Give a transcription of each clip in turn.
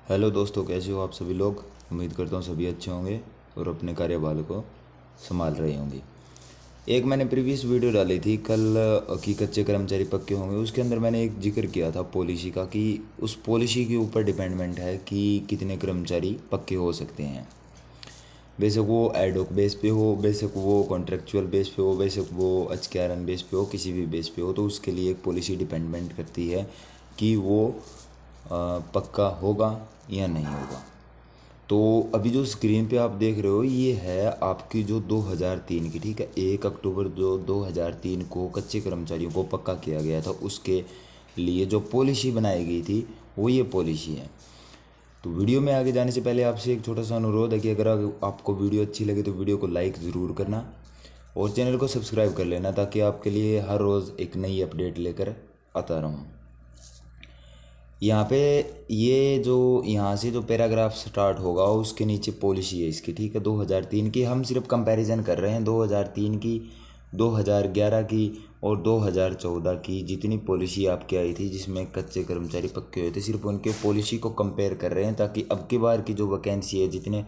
Hello दोस्तों, कैसे हो आप सभी लोग। उम्मीद करता हूँ सभी अच्छे होंगे और अपने कार्यभार को संभाल रहे होंगे। एक मैंने प्रीवियस वीडियो डाली थी कल कि कच्चे कर्मचारी पक्के होंगे। उसके अंदर मैंने एक जिक्र किया था पॉलिसी का कि उस पॉलिसी के ऊपर डिपेंडेंट है कि कितने कर्मचारी पक्के हो सकते हैं। बेशक वो एडोक बेस पे हो, बेशक वो कॉन्ट्रेक्चुअल बेस पे हो, बेशक वो एचकेआरएन बेस पे हो, किसी भी बेस पे हो, तो उसके लिए एक पॉलिसी डिपेंडेंट करती है कि वो पक्का होगा या नहीं होगा। तो अभी जो स्क्रीन पे आप देख रहे हो ये है आपकी जो 2003 की, ठीक है, 1 अक्टूबर जो 2003 को कच्चे कर्मचारियों को पक्का किया गया था, उसके लिए जो पॉलिसी बनाई गई थी वो ये पॉलिसी है। तो वीडियो में आगे जाने से पहले आपसे एक छोटा सा अनुरोध है कि अगर आपको वीडियो अच्छी लगे तो वीडियो को लाइक ज़रूर करना और चैनल को सब्सक्राइब कर लेना, ताकि आपके लिए हर रोज़ एक नई अपडेट लेकर आता रहूँ। यहाँ पे ये जो यहाँ से जो पैराग्राफ स्टार्ट होगा उसके नीचे पॉलिसी है इसकी, ठीक है, 2003 की। हम सिर्फ कंपैरिजन कर रहे हैं 2003 की, 2011 की और 2014 की जितनी पॉलिसी आपकी आई थी जिसमें कच्चे कर्मचारी पक्के हुए थे, सिर्फ उनके पॉलिसी को कंपेयर कर रहे हैं, ताकि अब की बार की जो वैकेंसी है, जितने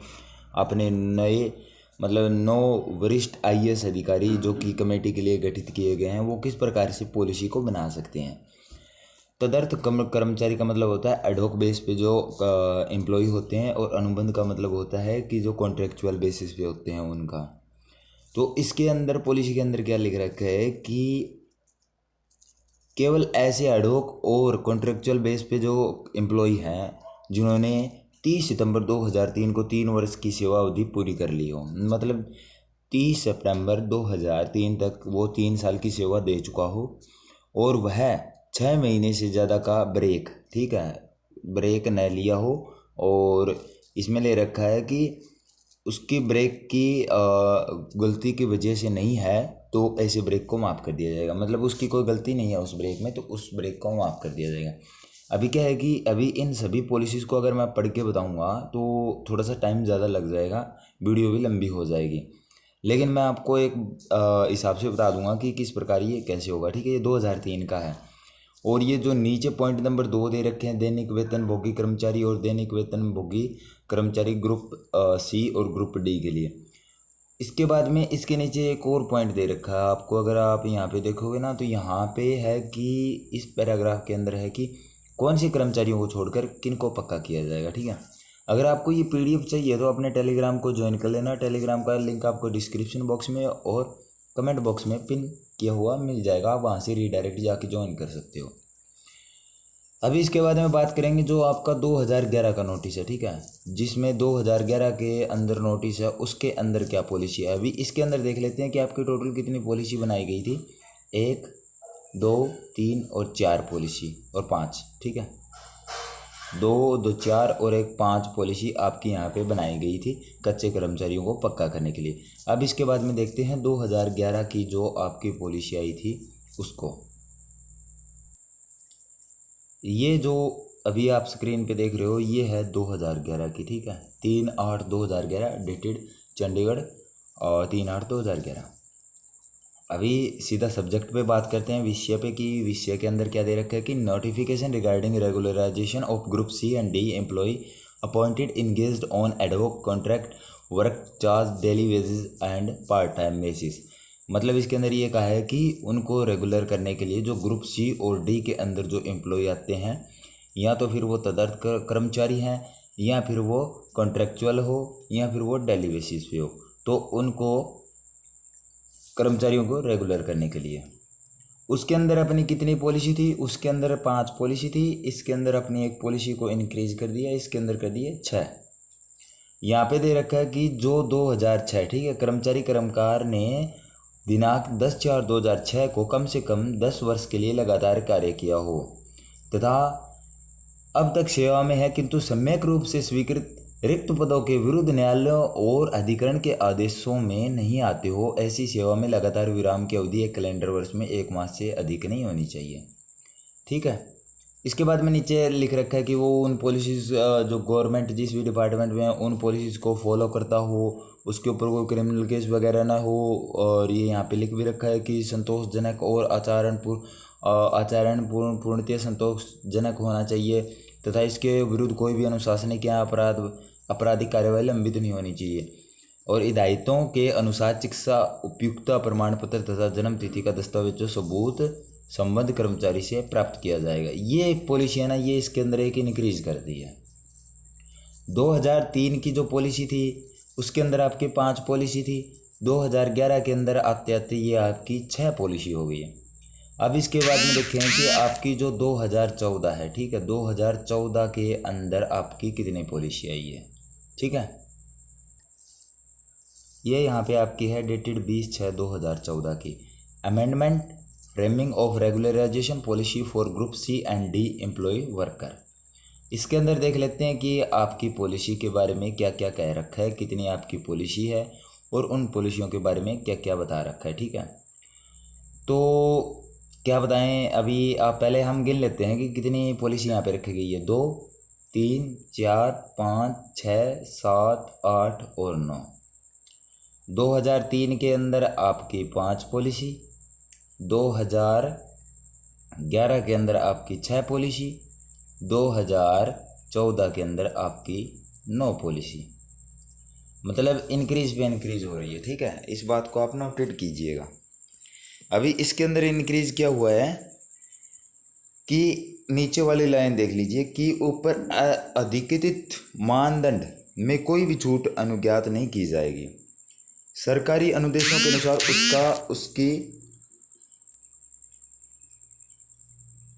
अपने नए मतलब 9 वरिष्ठ आईएएस अधिकारी जो कि कमेटी के लिए गठित किए गए हैं, वो किस प्रकार से पॉलिसी को बना सकते हैं। तदर्थ कर्मचारी का मतलब होता है एडहॉक बेस पे जो एम्प्लॉय होते हैं, और अनुबंध का मतलब होता है कि जो कॉन्ट्रेक्चुअल बेसिस पे होते हैं उनका। तो इसके अंदर पॉलिसी के अंदर क्या लिख रखा है कि केवल ऐसे एडहॉक और कॉन्ट्रेक्चुअल बेस पे जो एम्प्लॉय हैं जिन्होंने 30 सितंबर 2003 को 3 वर्ष की सेवा अवधि पूरी कर ली हो, मतलब 30 सितंबर 2003 तक वो 3 साल की सेवा दे चुका हो, और वह 6 महीने से ज़्यादा का ब्रेक, ठीक है, ब्रेक न लिया हो, और इसमें ले रखा है कि उसकी ब्रेक की गलती की वजह से नहीं है तो ऐसे ब्रेक को माफ़ कर दिया जाएगा। मतलब उसकी कोई गलती नहीं है उस ब्रेक में, तो उस ब्रेक को माफ़ कर दिया जाएगा। अभी क्या है कि अभी इन सभी पॉलिसीज़ को अगर मैं पढ़ के बताऊंगा तो थोड़ा सा टाइम ज़्यादा लग जाएगा, वीडियो भी लंबी हो जाएगी। लेकिन मैं आपको एक हिसाब से बता दूंगा कि किस प्रकार ये कैसे होगा, ठीक है। ये 2003 का है। और ये जो नीचे पॉइंट नंबर 2 दे रखे हैं, दैनिक वेतन भोगी कर्मचारी और दैनिक वेतन भोगी कर्मचारी ग्रुप सी और ग्रुप डी के लिए। इसके बाद में इसके नीचे एक और पॉइंट दे रखा है आपको, अगर आप यहाँ पे देखोगे ना तो यहाँ पे है कि इस पैराग्राफ के अंदर है कि कौन से कर्मचारियों को छोड़कर किन को पक्का किया जाएगा, ठीक है। अगर आपको ये पीडीएफ चाहिए तो अपने टेलीग्राम को ज्वाइन कर लेना। टेलीग्राम का लिंक आपको डिस्क्रिप्शन बॉक्स में और कमेंट बॉक्स में पिन किया हुआ मिल जाएगा, आप वहाँ से रीडायरेक्ट जाके ज्वाइन कर सकते हो। अभी इसके बाद में बात करेंगे जो आपका 2011 का नोटिस है, ठीक है, जिसमें 2011 के अंदर नोटिस है, उसके अंदर क्या पॉलिसी है। अभी इसके अंदर देख लेते हैं कि आपकी टोटल कितनी पॉलिसी बनाई गई थी। 1, 2, 3 और 4 पॉलिसी और 5, ठीक है, 2, 2, 4 और एक 5 पॉलिसी आपकी यहाँ पे बनाई गई थी कच्चे कर्मचारियों को पक्का करने के लिए। अब इसके बाद में देखते हैं 2011 की जो आपकी पॉलिसी आई थी उसको। ये जो अभी आप स्क्रीन पे देख रहे हो ये है 2011 की, ठीक है, 3/8/2011 डेटेड चंडीगढ़, और 3/8/2011। अभी सीधा सब्जेक्ट पे बात करते हैं, विषय पे, कि विषय के अंदर क्या दे रखा है कि notification regarding regularisation of group C and D employ appointed engaged on ad hoc contract work charge daily wages and part time basis. मतलब इसके अंदर ये कहा है कि उनको रेगुलर करने के लिए जो ग्रुप सी और डी के अंदर जो एम्प्लॉय आते हैं, या तो फिर वो तदर्थ कर्मचारी हैं, या फिर वो कॉन्ट्रेक्चुअल हो, या फिर वो डेली बेसिस पे हो, तो उनको कर्मचारियों को रेगुलर करने के लिए। उसके अंदर अपनी कितनी पॉलिसी थी, उसके अंदर 5 पॉलिसी थी। इसके अंदर अपनी एक पॉलिसी को इंक्रीज कर दिया, इसके अंदर कर दिए 6। यहाँ पे दे रखा है कि जो 2006, ठीक है, कर्मचारी कर्मकार ने दिनांक 10/4/2006 को कम से कम 10 वर्ष के लिए लगातार कार्य किया हो, तथा अब तक सेवा में है किंतु सम्यक रूप से स्वीकृत रिक्त पदों के विरुद्ध न्यायालयों और अधिकरण के आदेशों में नहीं आते हो, ऐसी सेवा में लगातार विराम की अवधि 1 कैलेंडर वर्ष में 1 मास से अधिक नहीं होनी चाहिए, ठीक है। इसके बाद में नीचे लिख रखा है कि वो उन पॉलिसीज़ जो गवर्नमेंट जिस भी डिपार्टमेंट में है उन पॉलिसीज़ को फॉलो करता हो, उसके ऊपर कोई क्रिमिनल केस वगैरह ना हो। और ये यहाँ पे लिख भी रखा है कि संतोषजनक और आचरणपूर्णतः संतोषजनक होना चाहिए, तथा इसके विरुद्ध कोई भी अनुशासनिक या आपराधिक कार्यवाही लंबित नहीं होनी चाहिए। और हिदायतों के अनुसार चिकित्सा उपयुक्तता प्रमाण पत्र तथा जन्म तिथि का दस्तावेज जो सबूत संबद्ध कर्मचारी से प्राप्त किया जाएगा। ये एक पॉलिसी है ना, ये इसके अंदर एक इंक्रीज कर दी है। 2003 की जो पॉलिसी थी उसके अंदर आपकी 5 पॉलिसी थी, 2011 के अंदर आते आते ये आपकी 6 पॉलिसी हो गई है। अब इसके बाद में देखें कि आपकी जो 2014 है, ठीक है, 2014 के अंदर आपकी कितनी पॉलिसी आई है, ठीक है। ये यहाँ पे आपकी है डेटेड 20/6/2014 की amendment framing of regularisation policy for group C and D employ worker. इसके अंदर देख लेते हैं कि आपकी पॉलिसी के बारे में क्या क्या कह रखा है, कितनी आपकी पॉलिसी है और उन पॉलिसियों के बारे में क्या क्या बता रखा है, ठीक है। तो क्या बताएं, अभी आप पहले हम गिन लेते हैं कि कितनी पॉलिसी यहाँ पे रखी गई है। 2, 3, 4, 5, 6, 7, 8 और 9। 2003 के अंदर आपकी 5 पॉलिसी, 2011 के अंदर आपकी 6 पॉलिसी, 2014 के अंदर आपकी 9 पॉलिसी। मतलब इंक्रीज पे इंक्रीज हो रही है, ठीक है। इस बात को आप नोटेड कीजिएगा। अभी इसके अंदर इंक्रीज क्या हुआ है कि नीचे वाली लाइन देख लीजिए कि ऊपर अधिकृत मानदंड में कोई भी छूट अनुज्ञात नहीं की जाएगी। सरकारी अनुदेशों के अनुसार उसकी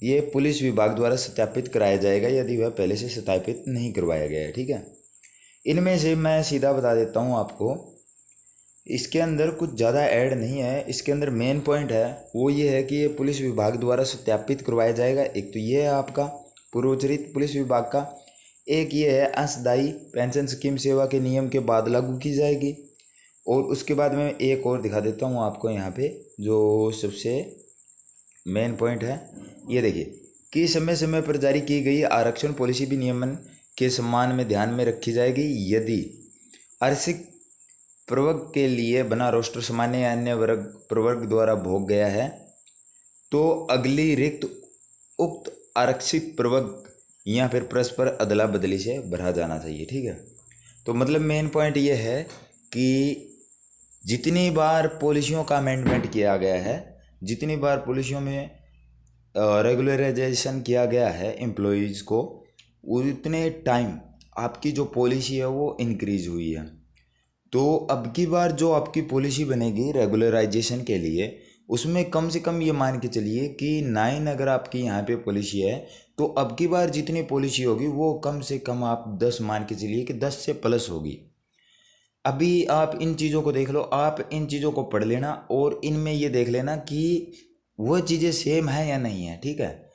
ये पुलिस विभाग द्वारा सत्यापित कराया जाएगा यदि वह पहले से सत्यापित नहीं करवाया गया है, ठीक है। इनमें से मैं सीधा बता देता हूँ आपको, इसके अंदर कुछ ज़्यादा ऐड नहीं है। इसके अंदर मेन पॉइंट है वो ये है कि ये पुलिस विभाग द्वारा सत्यापित करवाया जाएगा। एक तो ये है आपका पूर्वोच्चरित पुलिस विभाग का, एक ये है अंशदायी पेंशन स्कीम सेवा के नियम के बाद लागू की जाएगी। और उसके बाद में एक और दिखा देता हूँ आपको यहाँ पे जो सबसे मेन पॉइंट है, ये देखिए कि समय समय पर जारी की गई आरक्षण पॉलिसी भी नियमन के सम्मान में ध्यान में रखी जाएगी। यदि आरक्षित प्रवर्ग के लिए बना रोस्टर सामान्य या अन्य वर्ग प्रवर्ग द्वारा भोग गया है तो अगली रिक्त उक्त आरक्षित प्रवर्ग या फिर परस्पर अदला बदली से भरा जाना चाहिए, ठीक है। तो मतलब मेन पॉइंट ये है कि जितनी बार पॉलिसियों का अमेंडमेंट किया गया है, जितनी बार पॉलिसियों में रेगुलराइजेशन किया गया है एम्प्लॉयज़ को, उतने टाइम आपकी जो पॉलिसी है वो इंक्रीज हुई है। तो अब की बार जो आपकी पॉलिसी बनेगी रेगुलराइजेशन के लिए, उसमें कम से कम ये मान के चलिए कि 9 अगर आपकी यहाँ पे पॉलिसी है तो अब की बार जितनी पॉलिसी होगी वो कम से कम आप 10 मान के चलिए कि 10 से प्लस होगी। अभी आप इन चीज़ों को देख लो, आप इन चीज़ों को पढ़ लेना और इनमें ये देख लेना कि वो चीज़ें सेम है या नहीं है, ठीक है।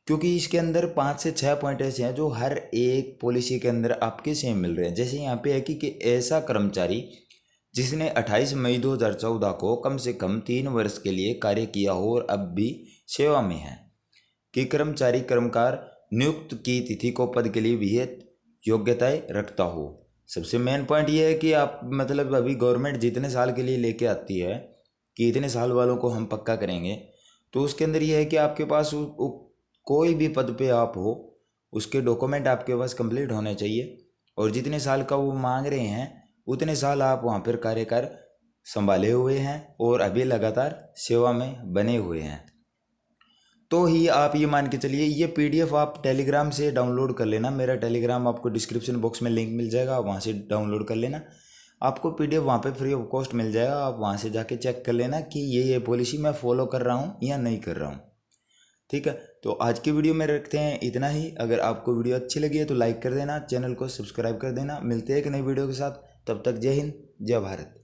क्योंकि इसके अंदर 5 से 6 पॉइंट ऐसे हैं जो हर एक पॉलिसी के अंदर आपके सेम मिल रहे हैं। जैसे यहाँ पे है कि ऐसा कर्मचारी जिसने 28 मई 2014 को कम से कम 3 वर्ष के लिए कार्य किया हो और अब भी सेवा में है, कि कर्मचारी कर्मकार नियुक्त की तिथि को पद के लिए विहित योग्यताएं रखता हो। सबसे मेन पॉइंट ये है कि आप मतलब अभी गवर्नमेंट जितने साल के लिए लेके आती है कि इतने साल वालों को हम पक्का करेंगे, तो उसके अंदर ये है कि आपके पास कोई भी पद पे आप हो उसके डॉक्यूमेंट आपके पास कंप्लीट होने चाहिए और जितने साल का वो मांग रहे हैं उतने साल आप वहाँ पर कार्यकर संभाले हुए हैं और अभी लगातार सेवा में बने हुए हैं। तो ही आप ये मान के चलिए, ये PDF आप टेलीग्राम से डाउनलोड कर लेना। मेरा टेलीग्राम आपको डिस्क्रिप्शन बॉक्स में लिंक मिल जाएगा, आप वहाँ से डाउनलोड कर लेना। आपको PDF वहाँ पे फ्री ऑफ कॉस्ट मिल जाएगा। आप वहाँ से जाके चेक कर लेना कि ये पॉलिसी मैं फॉलो कर रहा हूँ या नहीं कर रहा हूँ, ठीक है। तो आज की वीडियो में रखते हैं इतना ही। अगर आपको वीडियो अच्छी लगी है तो लाइक कर देना, चैनल को सब्सक्राइब कर देना। मिलते हैं एक नई वीडियो के साथ, तब तक जय हिंद जय भारत।